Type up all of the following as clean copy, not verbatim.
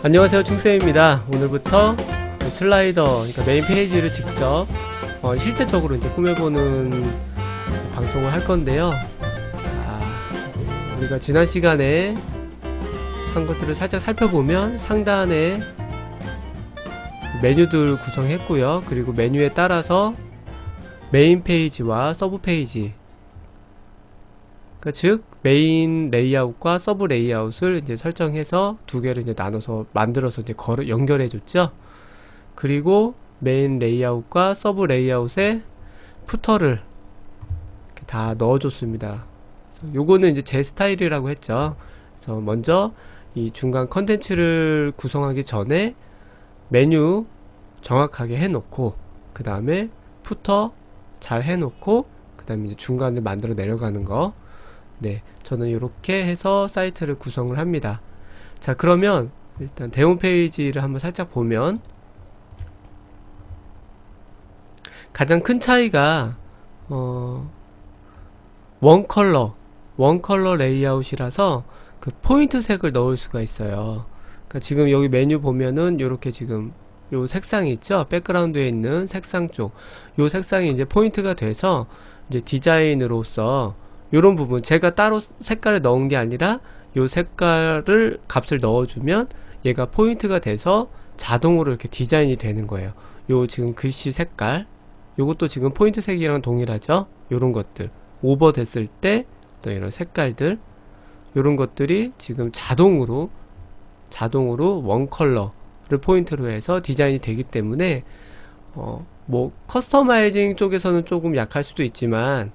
안녕하세요, 충쌤입니다. 오늘부터 슬라이더, 그러니까 메인 페이지를 직접 실제적으로 이제 꾸며보는 방송을 할 건데요. 자, 이제 우리가 지난 시간에 한 것들을 살짝 살펴보면 상단에 메뉴들 구성했고요. 그리고 메뉴에 따라서 메인 페이지와 서브 페이지, 그러니까 즉 메인 레이아웃과 서브 레이아웃을 이제 설정해서 두 개를 이제 나눠서 만들어서 이제 연결해 줬죠. 그리고 메인 레이아웃과 서브 레이아웃에 푸터를 이렇게 다 넣어 줬습니다. 요거는 이제 제 스타일이라고 했죠. 그래서 먼저 이 중간 컨텐츠를 구성하기 전에 메뉴 정확하게 해놓고, 그 다음에 푸터 잘 해놓고, 그 다음에 이제 중간을 만들어 내려가는 거. 네, 저는 이렇게 해서 사이트를 구성을 합니다. 자, 그러면 일단 대홈 페이지를 한번 살짝 보면 가장 큰 차이가 원컬러 레이아웃이라서 그 포인트 색을 넣을 수가 있어요. 그러니까 지금 여기 메뉴 보면은 이렇게 지금 요 색상이 있죠. 백그라운드에 있는 색상 쪽, 요 색상이 이제 포인트가 돼서 이제 디자인으로서 요런 부분, 제가 따로 색깔을 넣은 게 아니라 요 색깔을 값을 넣어주면 얘가 포인트가 돼서 자동으로 이렇게 디자인이 되는 거예요. 요 지금 글씨 색깔, 요것도 지금 포인트 색이랑 동일하죠. 요런 것들 오버 됐을 때 어떤 이런 색깔들, 요런 것들이 지금 자동으로 원 컬러를 포인트로 해서 디자인이 되기 때문에 뭐 커스터마이징 쪽에서는 조금 약할 수도 있지만,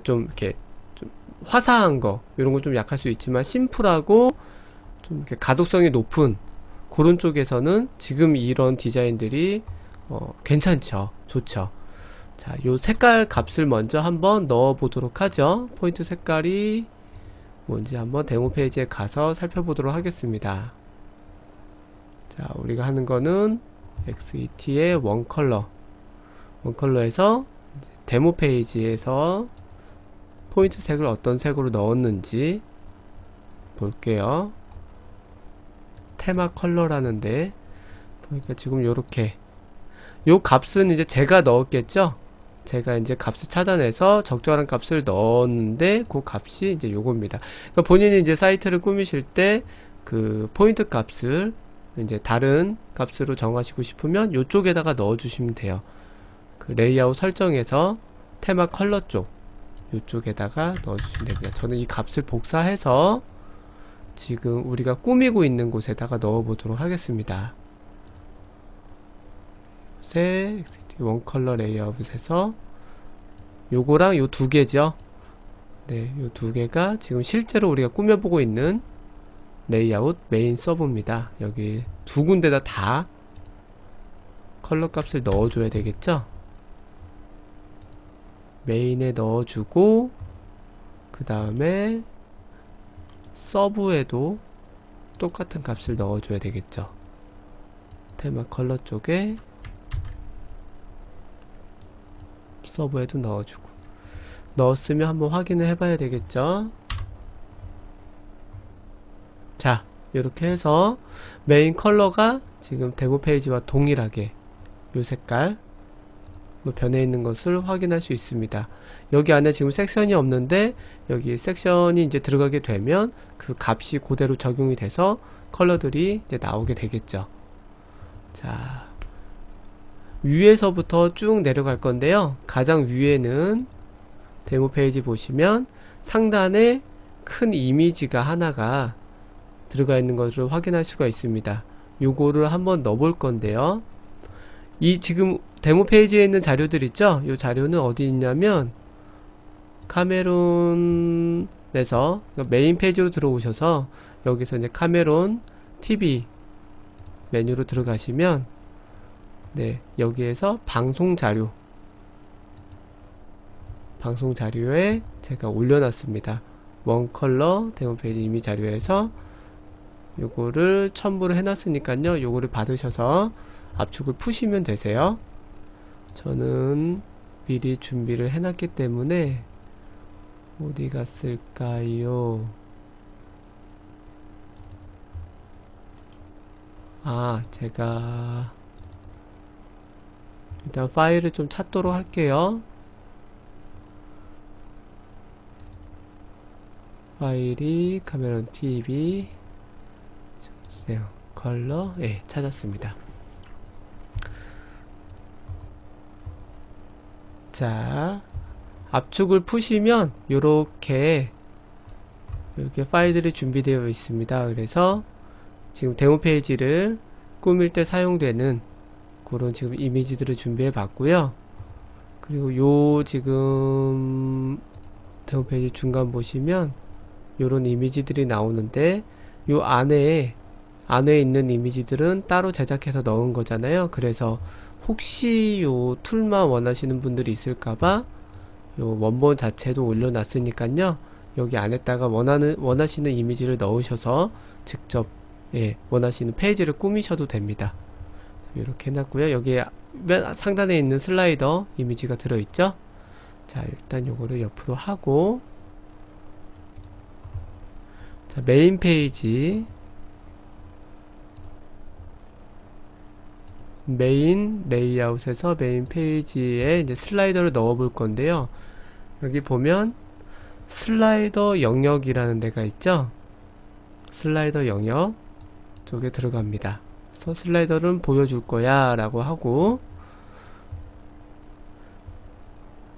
좀 이렇게 좀 화사한 거 이런 거 좀 약할 수 있지만, 심플하고 좀 이렇게 가독성이 높은 그런 쪽에서는 지금 이런 디자인들이 괜찮죠. 좋죠. 자, 요 색깔 값을 먼저 한번 넣어 보도록 하죠. 포인트 색깔이 뭔지 한번 데모 페이지에 가서 살펴보도록 하겠습니다. 자, 우리가 하는 거는 XET의 원컬러에서 데모 페이지에서 포인트 색을 어떤 색으로 넣었는지 볼게요. 테마 컬러라는데 보니까 지금 요렇게, 요 값은 이제 제가 넣었겠죠. 제가 이제 값을 찾아내서 적절한 값을 넣었는데 그 값이 이제 요겁니다. 그러니까 본인이 이제 사이트를 꾸미실 때 그 포인트 값을 이제 다른 값으로 정하시고 싶으면 요쪽에다가 넣어 주시면 돼요. 그 레이아웃 설정에서 테마 컬러 쪽 요쪽에다가 넣어 주시면 됩니다. 저는 이 값을 복사해서 지금 우리가 꾸미고 있는 곳에다가 넣어 보도록 하겠습니다. 원 컬러 레이아웃에서 요거랑 요 두 개죠. 네, 요 두 개가 지금 실제로 우리가 꾸며보고 있는 레이아웃 메인 서브입니다. 여기 두 군데다 다 컬러 값을 넣어줘야 되겠죠. 메인에 넣어주고, 그 다음에 서브에도 똑같은 값을 넣어줘야 되겠죠. 테마 컬러 쪽에 서브에도 넣어주고, 넣었으면 한번 확인을 해봐야 되겠죠. 자, 이렇게 해서 메인 컬러가 지금 데모 페이지와 동일하게 요 색깔 변해 있는 것을 확인할 수 있습니다. 여기 안에 지금 섹션이 없는데 여기 섹션이 이제 들어가게 되면 그 값이 그대로 적용이 돼서 컬러들이 이제 나오게 되겠죠. 자, 위에서부터 쭉 내려갈 건데요. 가장 위에는 데모 페이지 보시면 상단에 큰 이미지가 하나가 들어가 있는 것을 확인할 수가 있습니다. 요거를 한번 넣어 볼 건데요. 이 지금 데모 페이지에 있는 자료들 있죠? 이 자료는 어디 있냐면 카메론에서, 그러니까 메인 페이지로 들어오셔서 여기서 이제 카메론 TV 메뉴로 들어가시면, 네, 여기에서 방송 자료에 제가 올려놨습니다. 원 컬러 데모 페이지 이미 자료에서 요거를 첨부를 해놨으니까요. 요거를 받으셔서 압축을 푸시면 되세요. 저는 미리 준비를 해놨기 때문에 어디 갔을까요? 제가 일단 파일을 좀 찾도록 할게요. 파일이 카메론 TV 컬러, 예, 찾았습니다. 자, 압축을 푸시면 이렇게 파일들이 준비되어 있습니다. 그래서 지금 데모 페이지를 꾸밀 때 사용되는 그런 지금 이미지들을 준비해 봤고요. 그리고 요 지금 데모 페이지 중간 보시면 요런 이미지들이 나오는데, 요 안에 있는 이미지들은 따로 제작해서 넣은 거잖아요. 그래서 혹시 요 툴만 원하시는 분들이 있을까봐 요 원본 자체도 올려놨으니까요, 여기 안에다가 원하시는 이미지를 넣으셔서 직접, 예, 원하시는 페이지를 꾸미셔도 됩니다. 이렇게 해놨고요. 여기에 맨 상단에 있는 슬라이더 이미지가 들어있죠. 자, 일단 요거를 옆으로 하고, 자, 메인 페이지, 메인 레이아웃에서 메인 페이지에 이제 슬라이더를 넣어 볼 건데요. 여기 보면 슬라이더 영역이라는 데가 있죠. 슬라이더 영역 쪽에 들어갑니다. 그래서 슬라이더를 보여줄 거야 라고 하고,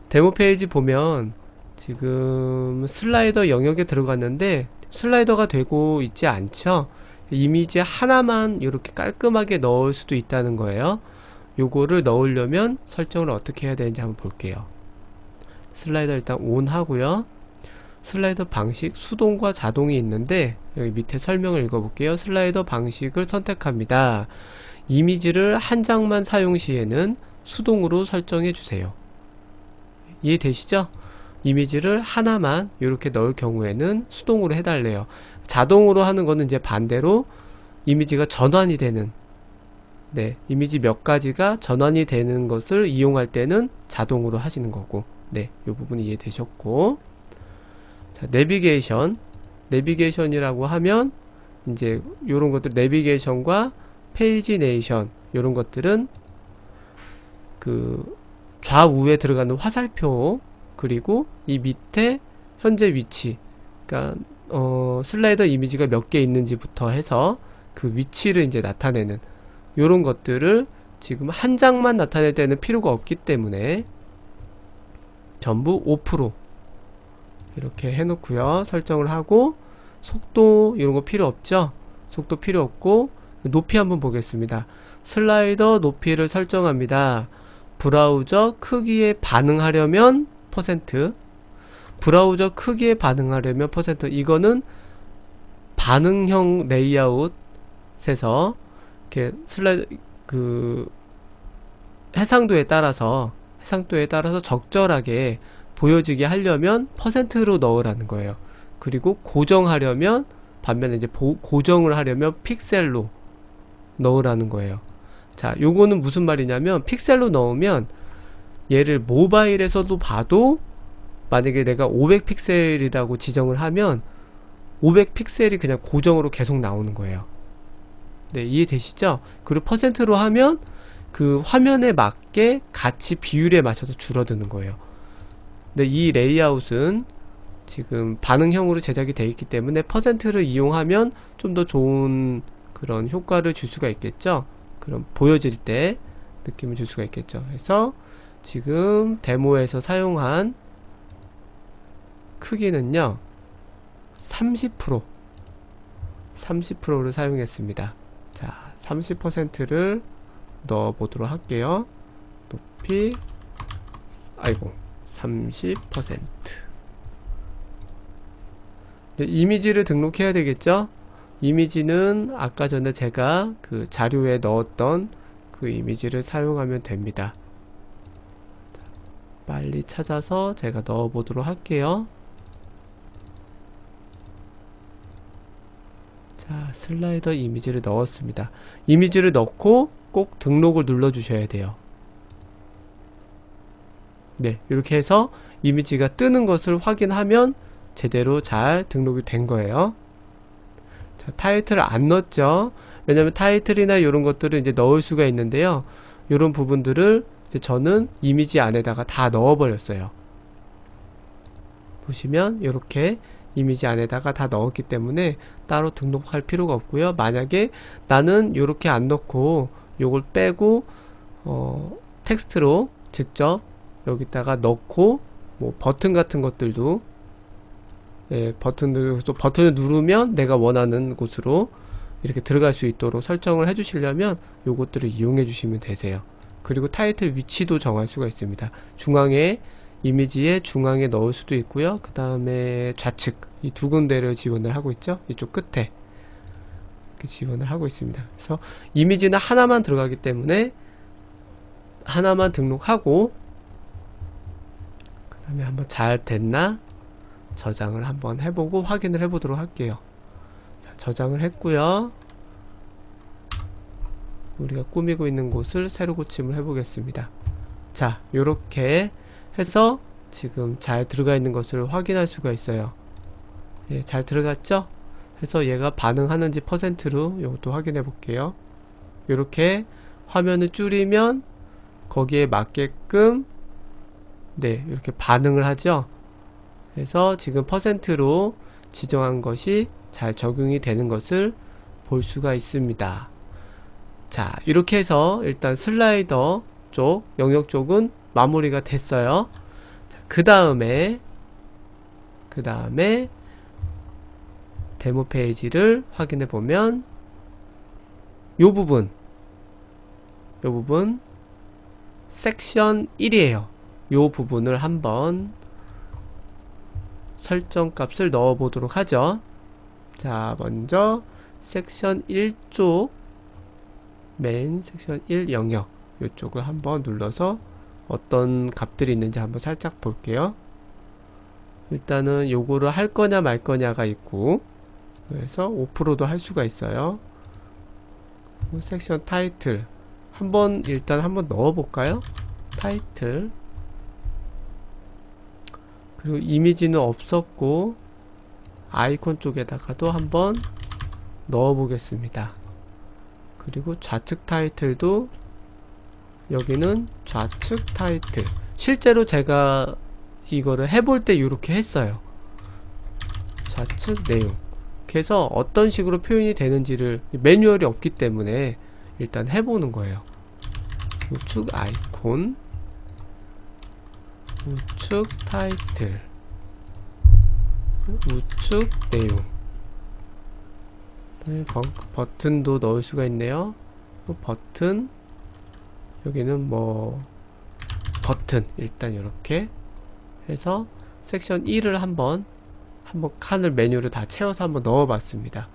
데모 페이지 보면 지금 슬라이더 영역에 들어갔는데 슬라이더가 되고 있지 않죠. 이미지 하나만 이렇게 깔끔하게 넣을 수도 있다는 거예요. 요거를 넣으려면 설정을 어떻게 해야 되는지 한번 볼게요. 슬라이더 일단 ON 하고요. 슬라이더 방식, 수동과 자동이 있는데 여기 밑에 설명을 읽어볼게요. 슬라이더 방식을 선택합니다. 이미지를 한 장만 사용 시에는 수동으로 설정해 주세요. 이해되시죠? 이미지를 하나만 이렇게 넣을 경우에는 수동으로 해달래요. 자동으로 하는 거는 이제 반대로 이미지가 전환이 되는, 네, 이미지 몇 가지가 전환이 되는 것을 이용할 때는 자동으로 하시는 거고, 네, 이 부분이 이해되셨고, 자, 내비게이션이라고 하면 이제 요런 것들, 내비게이션과 페이지네이션, 요런 것들은 그 좌우에 들어가는 화살표, 그리고 이 밑에 현재 위치, 그러니까 슬라이더 이미지가 몇 개 있는지부터 해서 그 위치를 이제 나타내는 요런 것들을 지금 한 장만 나타낼 때는 필요가 없기 때문에 전부 5% 이렇게 해놓고요. 설정을 하고, 속도 이런 거 필요 없죠. 속도 필요 없고, 높이 한번 보겠습니다. 슬라이더 높이를 설정합니다. 브라우저 크기에 반응하려면 %, 브라우저 크기에 반응하려면 %, 이거는 반응형 레이아웃에서 이렇게 슬라이드 해상도에 따라서 적절하게 보여지게 하려면 %로 넣으라는 거예요. 그리고 고정하려면, 반면에 이제 고정을 하려면 픽셀로 넣으라는 거예요. 자, 요거는 무슨 말이냐면, 픽셀로 넣으면 얘를 모바일에서도 봐도 만약에 내가 500픽셀이라고 지정을 하면 500픽셀이 그냥 고정으로 계속 나오는 거예요. 네, 이해되시죠? 그리고 %로 하면 그 화면에 맞게 같이 비율에 맞춰서 줄어드는 거예요. 근데 이 레이아웃은 지금 반응형으로 제작이 되어 있기 때문에 %를 이용하면 좀 더 좋은 그런 효과를 줄 수가 있겠죠. 그럼 보여질 때 느낌을 줄 수가 있겠죠. 그래서 지금 데모에서 사용한 크기는요 30%를 사용했습니다. 자, 30%를 넣어 보도록 할게요. 높이, 아이고, 30%. 네, 이미지를 등록해야 되겠죠. 이미지는 아까 전에 제가 그 자료에 넣었던 그 이미지를 사용하면 됩니다. 빨리 찾아서 제가 넣어 보도록 할게요. 자, 슬라이더 이미지를 넣었습니다. 이미지를 넣고 꼭 등록을 눌러 주셔야 돼요. 네, 이렇게 해서 이미지가 뜨는 것을 확인하면 제대로 잘 등록이 된 거예요. 자, 타이틀을 안 넣었죠. 왜냐면 타이틀이나 이런 것들을 이제 넣을 수가 있는데요. 이런 부분들을 이제 저는 이미지 안에다가 다 넣어버렸어요. 보시면 이렇게 이미지 안에다가 다 넣었기 때문에 따로 등록할 필요가 없고요. 만약에 나는 이렇게 안 넣고 요걸 빼고 텍스트로 직접 여기다가 넣고 뭐 버튼 같은 것들도 버튼을 누르면 내가 원하는 곳으로 이렇게 들어갈 수 있도록 설정을 해 주시려면 요것들을 이용해 주시면 되세요. 그리고 타이틀 위치도 정할 수가 있습니다. 중앙에 이미지의 중앙에 넣을 수도 있고요. 그 다음에 좌측 이 두 군데를 지원을 하고 있죠. 이쪽 끝에 이렇게 지원을 하고 있습니다. 그래서 이미지는 하나만 들어가기 때문에 하나만 등록하고 그 다음에 한번 잘 됐나 저장을 한번 해보고 확인을 해보도록 할게요. 자, 저장을 했고요. 우리가 꾸미고 있는 곳을 새로 고침을 해보겠습니다. 자, 요렇게 해서 지금 잘 들어가 있는 것을 확인할 수가 있어요. 예, 잘 들어갔죠? 해서 얘가 반응하는지 퍼센트로 이것도 확인해 볼게요. 요렇게 화면을 줄이면 거기에 맞게끔 네, 이렇게 반응을 하죠. 그래서 지금 퍼센트로 지정한 것이 잘 적용이 되는 것을 볼 수가 있습니다. 자, 이렇게 해서 일단 슬라이더 쪽, 영역 쪽은 마무리가 됐어요. 그 다음에 데모 페이지를 확인해 보면 요 부분 섹션 1이에요. 요 부분을 한번 설정 값을 넣어 보도록 하죠. 자, 먼저 섹션 1쪽 메인 섹션 1 영역 요쪽을 한번 눌러서 어떤 값들이 있는지 한번 살짝 볼게요. 일단은 요거를 할 거냐 말 거냐가 있고, 그래서 5%도 할 수가 있어요. 섹션 타이틀 일단 한번 넣어 볼까요? 타이틀. 그리고 이미지는 없었고 아이콘 쪽에다가도 한번 넣어 보겠습니다. 그리고 좌측 타이틀도 여기는 좌측 타이틀. 실제로 제가 이거를 해볼 때 이렇게 했어요. 좌측 내용. 그래서 어떤 식으로 표현이 되는지를 매뉴얼이 없기 때문에 일단 해보는 거예요. 우측 아이콘, 우측 타이틀, 우측 내용. 버튼도 넣을 수가 있네요. 버튼, 여기는 뭐 버튼 일단 이렇게 해서 섹션 1을 한번 칸을 메뉴를 다 채워서 한번 넣어봤습니다.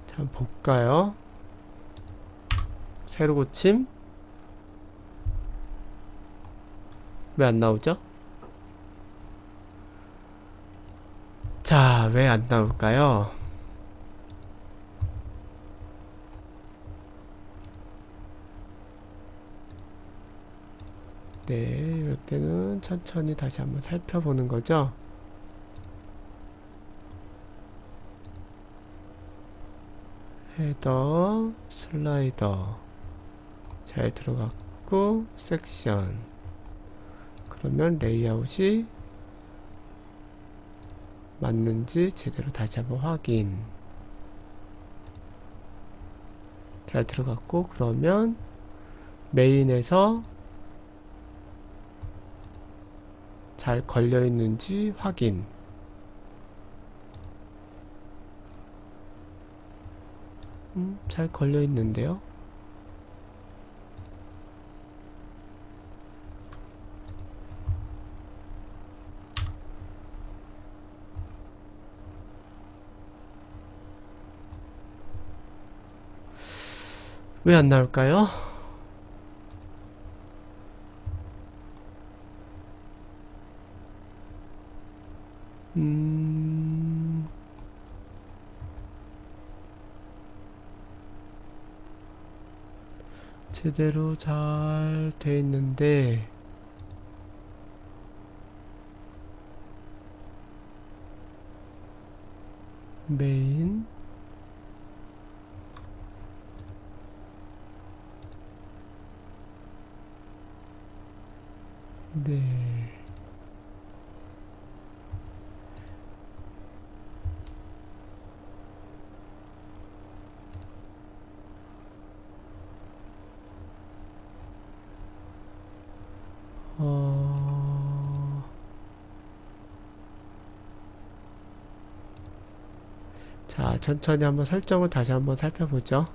자, 한번 볼까요? 새로 고침. 왜 안 나오죠? 자, 왜 안 나올까요? 네, 이럴 때는 천천히 다시 한번 살펴보는 거죠. 헤더, 슬라이더 잘 들어갔고, 섹션. 그러면 레이아웃이 맞는지 제대로 다시 한번 확인. 잘 들어갔고, 그러면 메인에서 잘 걸려있는지 확인. 잘 걸려있는데요. 왜 안 나올까요? 제대로 잘 돼 있는데 메인 네. 자, 천천히 한번 설정을 다시 한번 살펴보죠.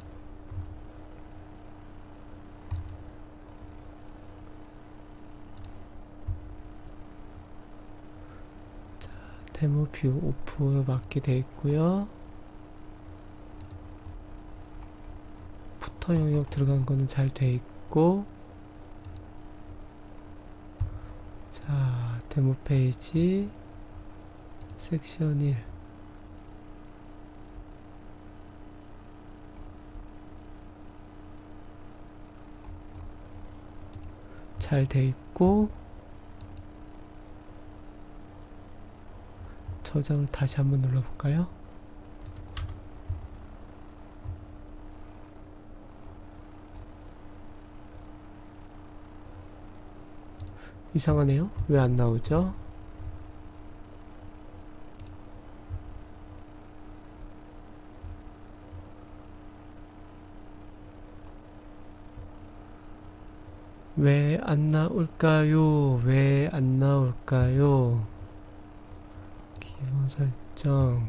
데모 뷰 오프 맞게 되어 있고요. 푸터 영역 들어간 거는 잘 되어 있고, 자, 데모 페이지 섹션 1 잘 돼 있고, 저장을 다시 한번 눌러볼까요? 이상하네요. 왜 안 나오죠? 왜 안 나올까요? 왜 안 나올까요? 기본 설정.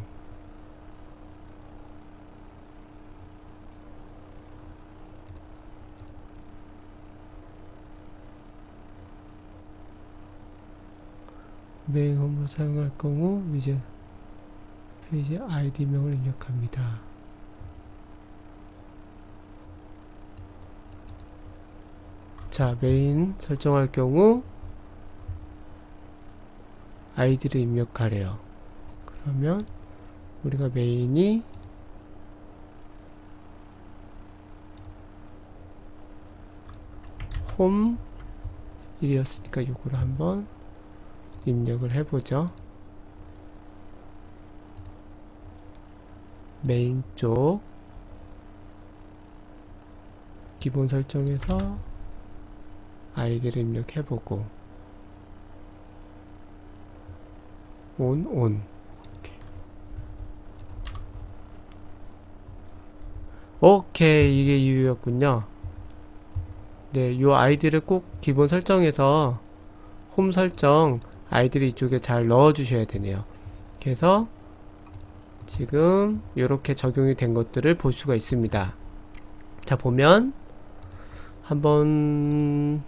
메인 홈으로 사용할 경우 이제 페이지 아이디명을 입력합니다. 자, 메인 설정할 경우 아이디를 입력하래요. 그러면 우리가 메인이 홈 1이었으니까 이거를 한번 입력을 해보죠. 메인 쪽 기본 설정에서 아이디를 입력해보고 온 오케이, 이게 이유였군요. 네, 요 아이디를 꼭 기본 설정에서 홈 설정 아이디를 이쪽에 잘 넣어 주셔야 되네요. 그래서 지금 이렇게 적용이 된 것들을 볼 수가 있습니다. 자, 보면 한번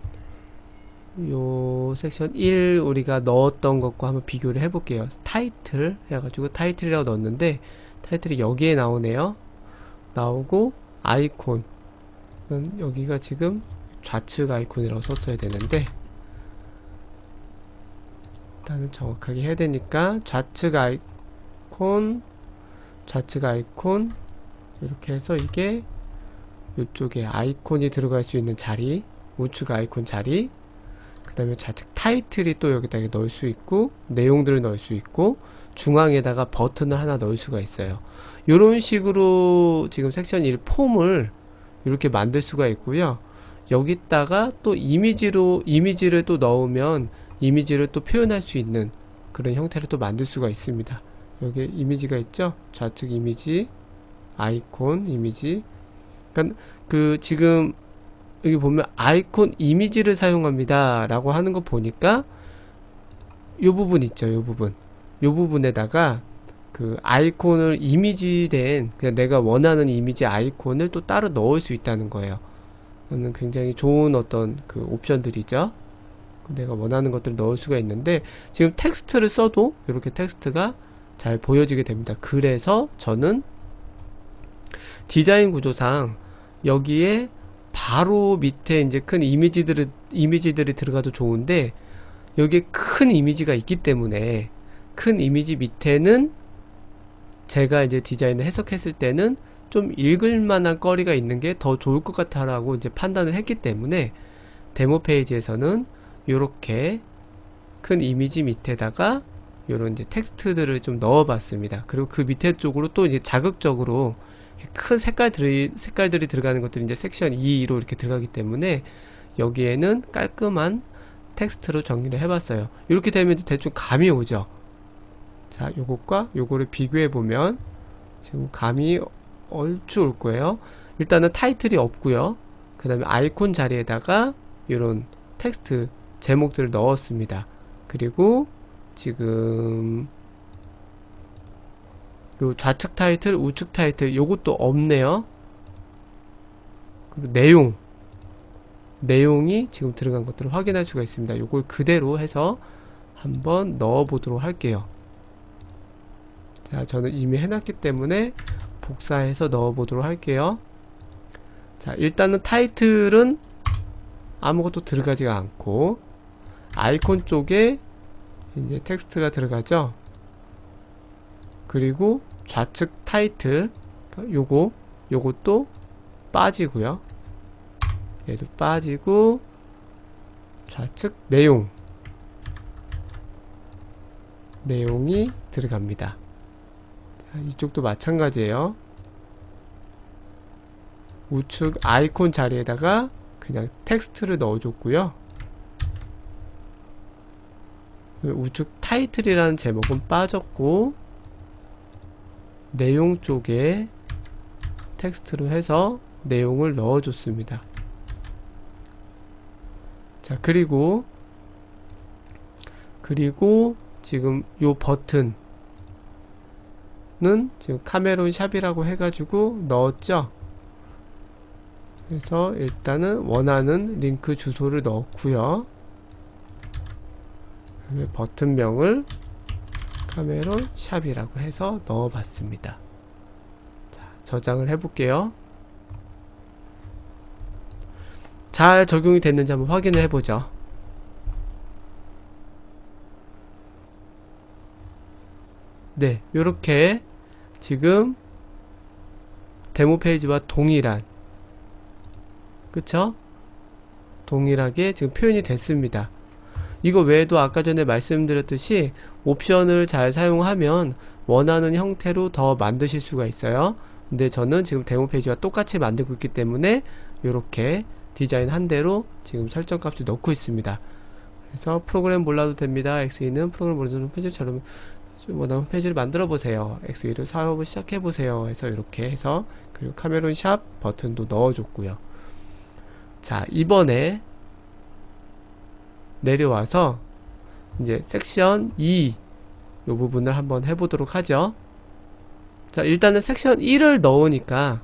요 섹션 1 우리가 넣었던 것과 한번 비교를 해볼게요. 타이틀 해가지고 타이틀이라고 넣었는데 타이틀이 여기에 나오네요. 나오고 아이콘 여기가 지금 좌측 아이콘이라고 썼어야 되는데 일단은 정확하게 해야 되니까 좌측 아이콘 이렇게 해서 이게 이쪽에 아이콘이 들어갈 수 있는 자리, 우측 아이콘 자리, 그 다음에 좌측 타이틀이 또 여기다 넣을 수 있고 내용들을 넣을 수 있고 중앙에다가 버튼을 하나 넣을 수가 있어요. 이런 식으로 지금 섹션 1 폼을 이렇게 만들 수가 있고요. 여기다가 또 이미지를 또 넣으면 이미지를 또 표현할 수 있는 그런 형태를 또 만들 수가 있습니다. 여기 이미지가 있죠? 좌측 이미지, 아이콘 이미지. 그러니까 그 지금 여기 보면 아이콘 이미지를 사용합니다 라고 하는 거 보니까 요 부분 있죠, 요 부분에다가 그 아이콘을 이미지된 그냥 내가 원하는 이미지 아이콘을 또 따로 넣을 수 있다는 거예요. 이거는 굉장히 좋은 어떤 그 옵션들이죠. 내가 원하는 것들을 넣을 수가 있는데 지금 텍스트를 써도 이렇게 텍스트가 잘 보여지게 됩니다. 그래서 저는 디자인 구조상 여기에 바로 밑에 이제 큰 이미지들이 들어가도 좋은데 여기에 큰 이미지가 있기 때문에 큰 이미지 밑에는 제가 이제 디자인을 해석했을 때는 좀 읽을 만한 거리가 있는 게 더 좋을 것 같다라고 이제 판단을 했기 때문에 데모 페이지에서는 이렇게 큰 이미지 밑에다가 요런 이제 텍스트들을 좀 넣어 봤습니다. 그리고 그 밑에 쪽으로 또 이제 자극적으로 큰 색깔들이 들어가는 것들이 이제 섹션 2로 이렇게 들어가기 때문에 여기에는 깔끔한 텍스트로 정리를 해봤어요. 이렇게 되면 대충 감이 오죠. 자, 요것과 요거를 비교해보면 지금 감이 얼추 올 거예요. 일단은 타이틀이 없고요. 그 다음에 아이콘 자리에다가 이런 텍스트 제목들을 넣었습니다. 그리고 지금 요 좌측 타이틀, 우측 타이틀 요것도 없네요. 그리고 내용이 지금 들어간 것들을 확인할 수가 있습니다. 요걸 그대로 해서 한번 넣어 보도록 할게요. 자, 저는 이미 해놨기 때문에 복사해서 넣어 보도록 할게요. 자, 일단은 타이틀은 아무것도 들어가지가 않고 아이콘 쪽에 이제 텍스트가 들어가죠. 그리고 좌측 타이틀 요것도 빠지고요. 얘도 빠지고 좌측 내용이 들어갑니다. 자, 이쪽도 마찬가지예요. 우측 아이콘 자리에다가 그냥 텍스트를 넣어줬고요. 우측 타이틀이라는 제목은 빠졌고 내용 쪽에 텍스트로 해서 내용을 넣어줬습니다. 자, 그리고 지금 요 버튼은 지금 카메론 샵이라고 해가지고 넣었죠. 그래서 일단은 원하는 링크 주소를 넣고요. 버튼명을 카메론 샵이라고 해서 넣어봤습니다. 자, 저장을 해볼게요. 잘 적용이 됐는지 한번 확인을 해보죠. 네, 요렇게 지금 데모 페이지와 동일한, 그쵸? 동일하게 지금 표현이 됐습니다. 이거 외에도 아까 전에 말씀드렸듯이 옵션을 잘 사용하면 원하는 형태로 더 만드실 수가 있어요. 근데 저는 지금 데모 페이지와 똑같이 만들고 있기 때문에 이렇게 디자인 한 대로 지금 설정 값을 넣고 있습니다. 그래서 프로그램 몰라도 됩니다. XE는 프로그램 모르는 홈페이지처럼 원하는 홈페이지를 만들어 보세요. XE를 사업을 시작해 보세요. 해서 이렇게 해서, 그리고 카메론 샵 버튼도 넣어줬고요. 자, 이번에 내려와서 이제 섹션 2 요 부분을 한번 해보도록 하죠. 자, 일단은 섹션 1을 넣으니까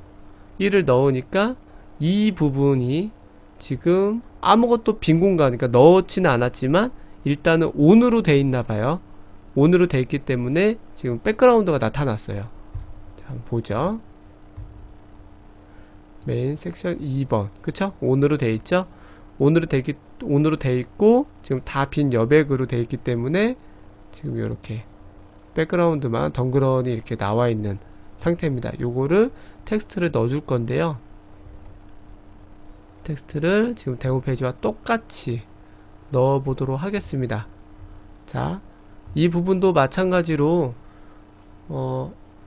이 부분이 지금 아무것도 빈 공간, 그러니까 넣지는 않았지만 일단은 ON으로 돼 있나봐요. ON으로 돼 있기 때문에 지금 백그라운드가 나타났어요. 자, 한번 보죠. 메인 섹션 2번, 그쵸? ON으로 돼 있죠? ON으로 돼 있고 지금 다 빈 여백으로 돼 있기 때문에 지금 이렇게 백그라운드만 덩그러니 이렇게 나와 있는 상태입니다. 요거를 텍스트를 넣어줄 건데요. 텍스트를 지금 데모 페이지와 똑같이 넣어 보도록 하겠습니다. 자, 이 부분도 마찬가지로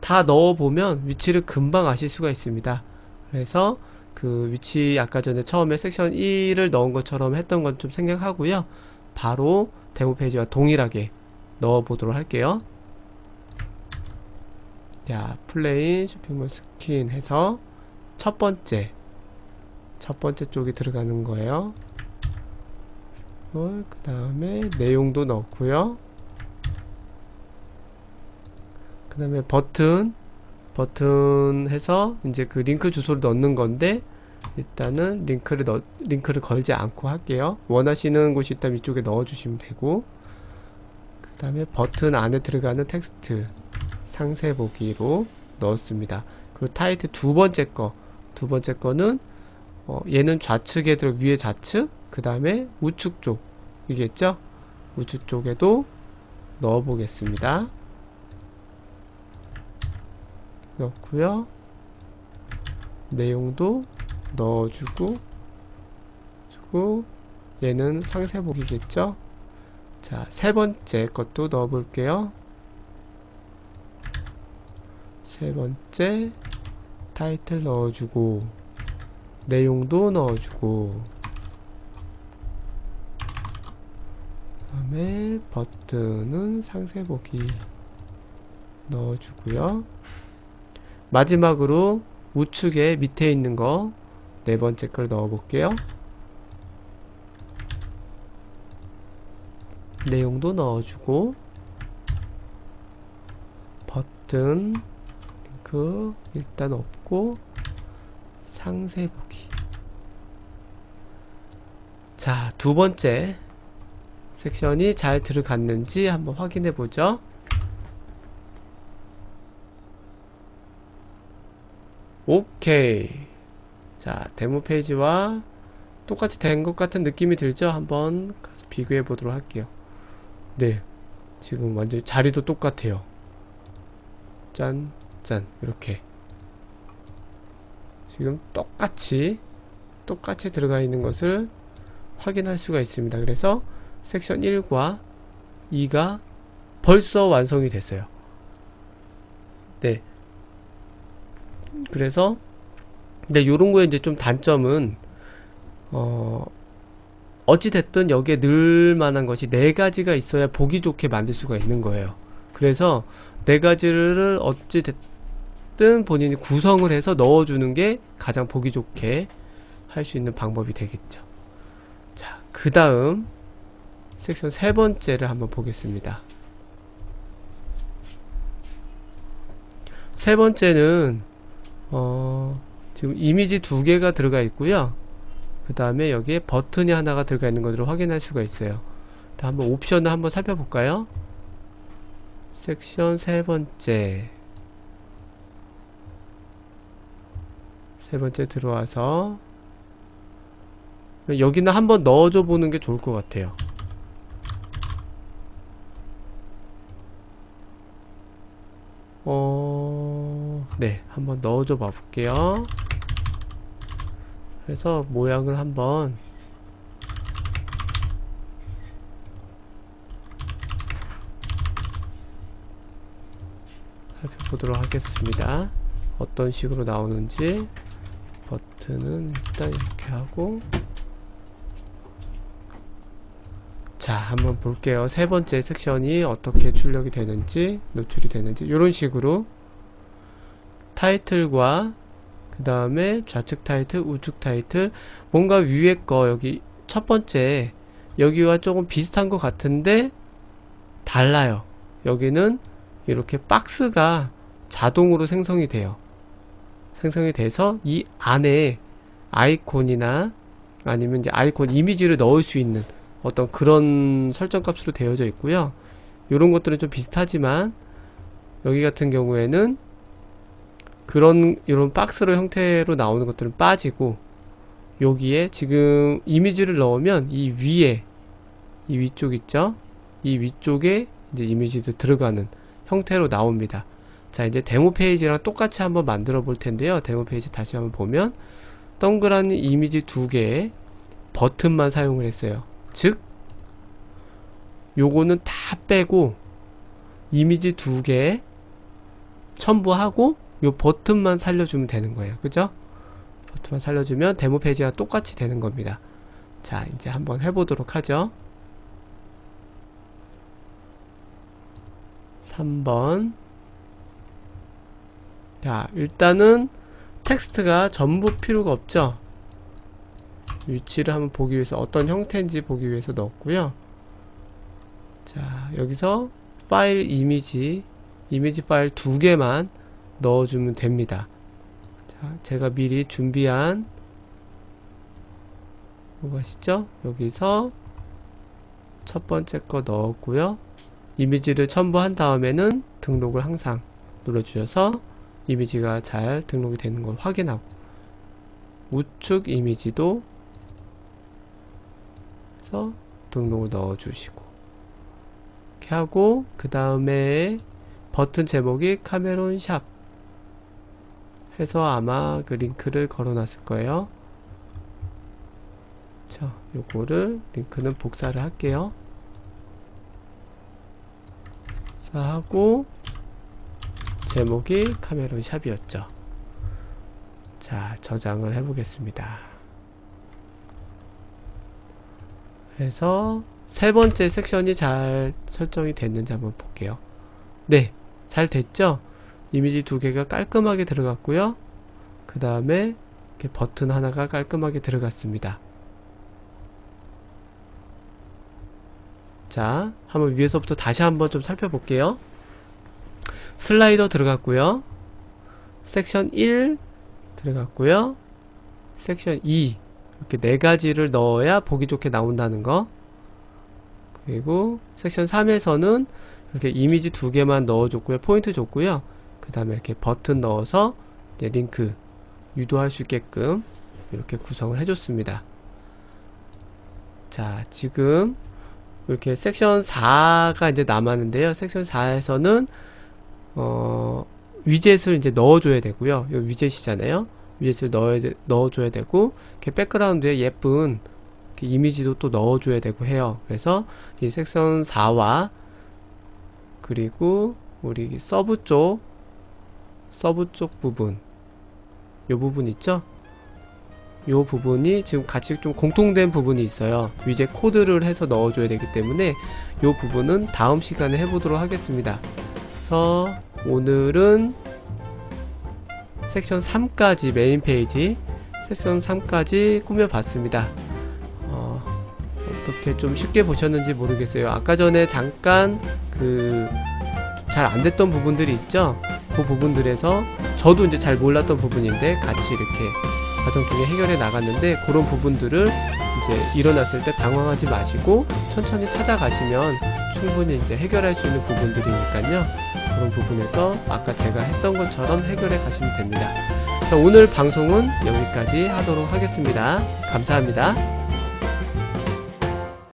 다 넣어 보면 위치를 금방 아실 수가 있습니다. 그래서 그 위치 아까 전에 처음에 섹션 1을 넣은 것처럼 했던 건 좀 생략하고요. 바로 데모 페이지와 동일하게 넣어 보도록 할게요. 자, 플레인 쇼핑몰 스킨 해서 첫 번째 쪽이 들어가는 거예요. 그 다음에 내용도 넣고요. 그 다음에 버튼 해서 이제 그 링크 주소를 넣는 건데, 일단은 링크를 걸지 않고 할게요. 원하시는 곳이 있다면 이쪽에 넣어 주시면 되고, 그 다음에 버튼 안에 들어가는 텍스트 상세 보기로 넣었습니다. 그리고 타이틀 두 번째 거는 얘는 좌측에 위에 좌측, 그 다음에 우측 쪽이겠죠? 우측 쪽에도 넣어 보겠습니다. 넣고요. 내용도 넣어주고 얘는 상세 보기겠죠? 자, 세 번째 것도 넣어 볼게요. 세 번째 타이틀 넣어주고 내용도 넣어주고, 다음에 버튼은 상세 보기 넣어주고요. 마지막으로 우측에 밑에 있는 거 네 번째 걸 넣어볼게요. 내용도 넣어주고 버튼 링크 일단 없고 상세 보기. 자, 두 번째 섹션이 잘 들어갔는지 한번 확인해 보죠. 오케이. 자, 데모 페이지와 똑같이 된 것 같은 느낌이 들죠? 한번 가서 비교해 보도록 할게요. 네, 지금 완전 자리도 똑같아요. 짠, 짠, 이렇게 지금 똑같이 들어가 있는 것을 확인할 수가 있습니다. 그래서 섹션 1과 2가 벌써 완성이 됐어요. 네. 그래서 근데 요런 거에 이제 좀 단점은 어찌됐든 여기에 넣을 만한 것이 네 가지가 있어야 보기 좋게 만들 수가 있는 거예요. 그래서 네 가지를 어찌됐든 본인이 구성을 해서 넣어주는 게 가장 보기 좋게 할 수 있는 방법이 되겠죠. 자, 그 다음 섹션 세 번째를 한번 보겠습니다. 세 번째는 지금 이미지 두 개가 들어가 있고요. 그 다음에 여기에 버튼이 하나가 들어가 있는 것으로 확인할 수가 있어요. 한번 옵션을 한번 살펴볼까요? 섹션 세 번째 들어와서 여기는 한번 넣어줘 보는 게 좋을 것 같아요. 네, 한번 넣어줘 봐볼게요. 그래서 모양을 한번 살펴보도록 하겠습니다. 어떤 식으로 나오는지. 버튼은 일단 이렇게 하고, 자, 한번 볼게요. 세 번째 섹션이 어떻게 출력이 되는지, 노출이 되는지. 이런 식으로 타이틀과 그 다음에 좌측 타이틀, 우측 타이틀, 뭔가 위에 거 여기 첫 번째 여기와 조금 비슷한 것 같은데 달라요. 여기는 이렇게 박스가 자동으로 생성이 돼요. 생성이 돼서 이 안에 아이콘이나 아니면 이제 아이콘 이미지를 넣을 수 있는 어떤 그런 설정 값으로 되어져 있고요. 이런 것들은 좀 비슷하지만 여기 같은 경우에는 이런 박스로 형태로 나오는 것들은 빠지고, 여기에 지금 이미지를 넣으면 이 위에, 이 위쪽 있죠? 이 위쪽에 이제 이미지도 들어가는 형태로 나옵니다. 자, 이제 데모 페이지랑 똑같이 한번 만들어 볼 텐데요. 데모 페이지 다시 한번 보면 동그란 이미지 두 개의 버튼만 사용을 했어요. 즉 요거는 다 빼고 이미지 두 개 첨부하고 요 버튼만 살려주면 되는 거예요. 그죠? 버튼만 살려주면 데모 페이지랑 똑같이 되는 겁니다. 자, 이제 한번 해보도록 하죠. 3번. 자, 일단은 텍스트가 전부 필요가 없죠. 위치를 한번 보기 위해서 어떤 형태인지 보기 위해서 넣었고요. 자, 여기서 파일 이미지 파일 두 개만 넣어주면 됩니다. 자, 제가 미리 준비한 뭐가시죠? 여기서 첫 번째 거 넣었고요. 이미지를 첨부한 다음에는 등록을 항상 눌러주셔서 이미지가 잘 등록이 되는 걸 확인하고, 우측 이미지도 해서 등록을 넣어주시고 이렇게 하고, 그 다음에 버튼 제목이 카메론 샵 해서 아마 그 링크를 걸어놨을 거예요. 자, 요거를 링크는 복사를 할게요. 하고 제목이 카메론 샵이었죠. 자, 저장을 해보겠습니다. 해서 세 번째 섹션이 잘 설정이 됐는지 한번 볼게요. 네, 잘 됐죠? 이미지 두 개가 깔끔하게 들어갔고요. 그 다음에 이렇게 버튼 하나가 깔끔하게 들어갔습니다. 자, 한번 위에서부터 다시 한번 좀 살펴볼게요. 슬라이더 들어갔고요. 섹션 1 들어갔고요. 섹션 2 이렇게 네 가지를 넣어야 보기 좋게 나온다는 거. 그리고 섹션 3에서는 이렇게 이미지 두 개만 넣어줬고요. 포인트 줬고요. 그 다음에 이렇게 버튼 넣어서 이제 링크 유도할 수 있게끔 이렇게 구성을 해줬습니다. 자, 지금 이렇게 섹션 4가 이제 남았는데요. 섹션 4에서는 위젯을 이제 넣어줘야 되고요. 이 위젯이잖아요. 위젯을 넣어줘야 되고, 이렇게 백그라운드에 예쁜 이렇게 이미지도 또 넣어줘야 되고 해요. 그래서 이 섹션 4와 그리고 우리 서브 쪽 부분, 요 부분 있죠? 요 부분이 지금 같이 좀 공통된 부분이 있어요. 위젯 코드를 해서 넣어줘야 되기 때문에 요 부분은 다음 시간에 해보도록 하겠습니다. 그래서 오늘은 섹션 3까지 메인 페이지 섹션 3까지 꾸며봤습니다. 어떻게 좀 쉽게 보셨는지 모르겠어요. 아까 전에 잠깐 잘 안됐던 부분들이 있죠? 그 부분들에서 저도 이제 잘 몰랐던 부분인데 같이 이렇게 과정 중에 해결해 나갔는데, 그런 부분들을 이제 일어났을 때 당황하지 마시고 천천히 찾아가시면 충분히 이제 해결할 수 있는 부분들이니까요. 그런 부분에서 아까 제가 했던 것처럼 해결해 가시면 됩니다. 자, 오늘 방송은 여기까지 하도록 하겠습니다. 감사합니다.